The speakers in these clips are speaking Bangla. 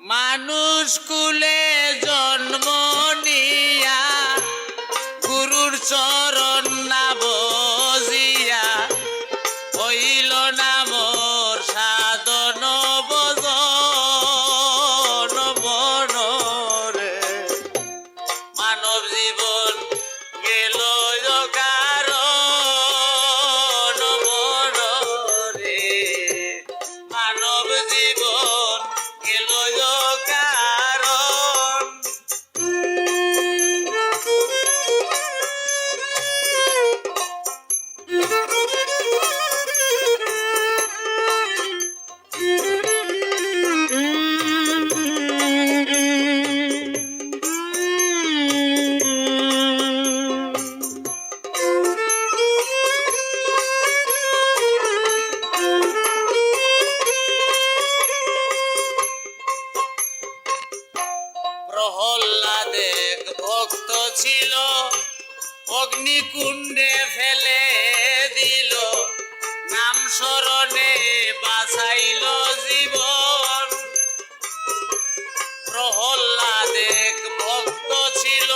মানুষ কুলে জন্ম নিয়া গুরুর চরণ না বজিয়া হইল না মোর সাধন বজন বনরে মানব জীবন গেল কারণ বনরে মানব জীবন গেল কারণ প্রহ্লাদের ভক্ত ছিল অগ্নিকুণ্ডে ফেলে দিল নাম স্মরণে বাঁচাইল জীবন প্রহ্লাদের ভক্ত ছিল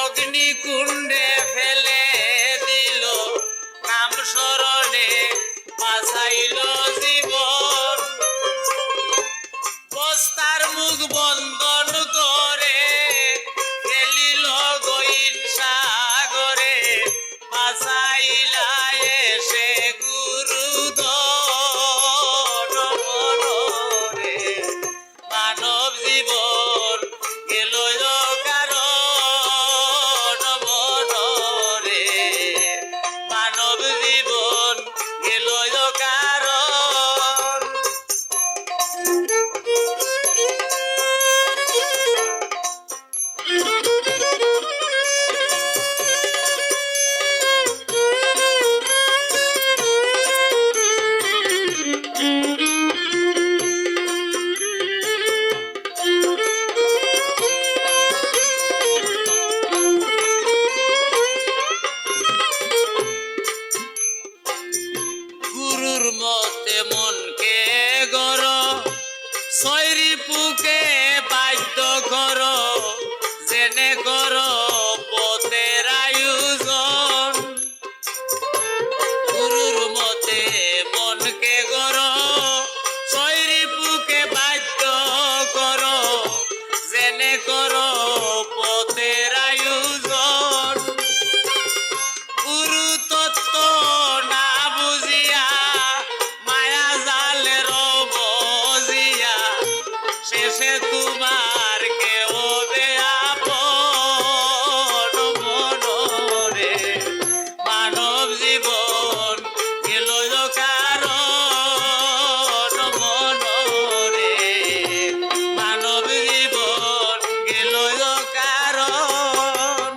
অগ্নিকুণ্ডে ফেলে দিল নাম স্মরণে বাঁচাইল জীবন বস্তার মুখ বন্ধন করে ফেলিল গহীন সাগরে বাঁচাইলা এসে গুরুধন বনরে মানব জীবন গেল কারণ বনরে মানব জীবন গেল কারণ গুরুর মতে মনকে গর শৈরী পুকে বাধ্য কর জেনে কর পথের আয়োজন গুরুর মতে মনকে গর শৈরী পুকে বাধ্য কর জেনে কর পথের আয়োজন গুরু তত্ত্ব না বুঝিয়া মায়া জালের বজিয়া শেষে তোমার কেউ আপন মনরে মানব জীবন গেল কারণ মনরে মানব জীবন গেল কারণ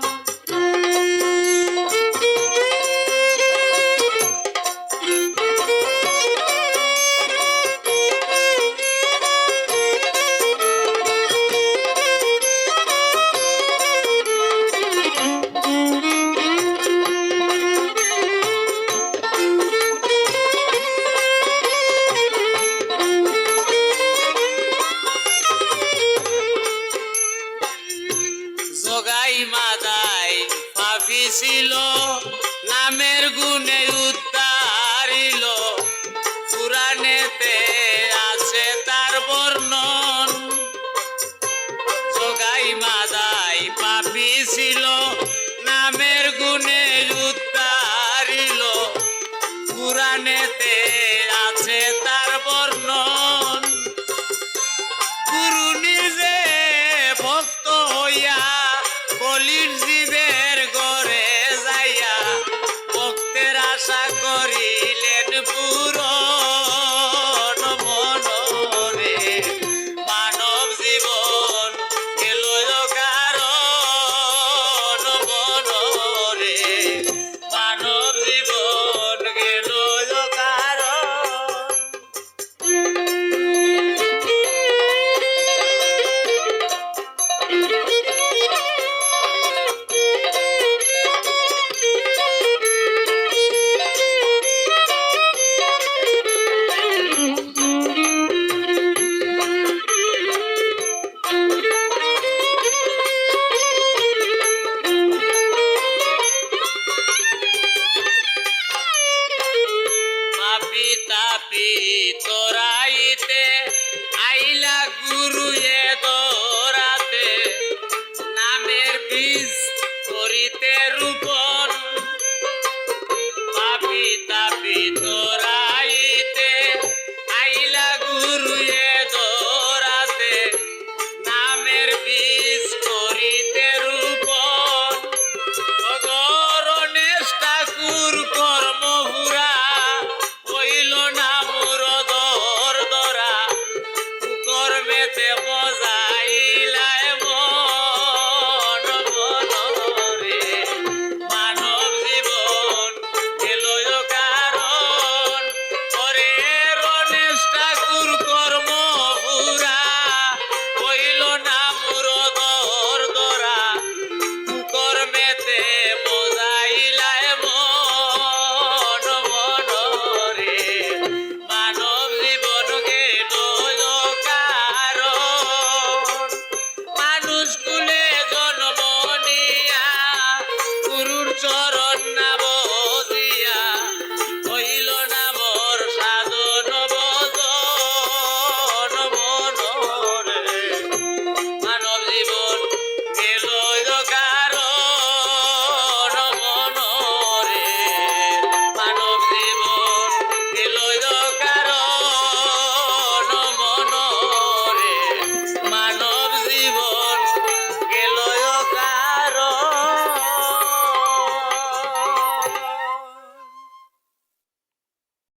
জগাই মাদাই পাপি ছিল নামের গুণে উদ্ধারিল পুরাণেতে আছে তার বর্ণন জগাই মাদাই পাপি ছিল নামের গুণে উদ্ধারিল পুরাণেতে আছে তার বর্ণন গুরু নিজে ভক্ত হইয়া কলির জীবের ঘরে যাইয়া ভক্তের আশা করিলেন পূরণ মনরে মানব জীবন গেল কারণ মনরে মানব জীবন গেল কারণ তাপি তোরাইতে আইলা গুরু এ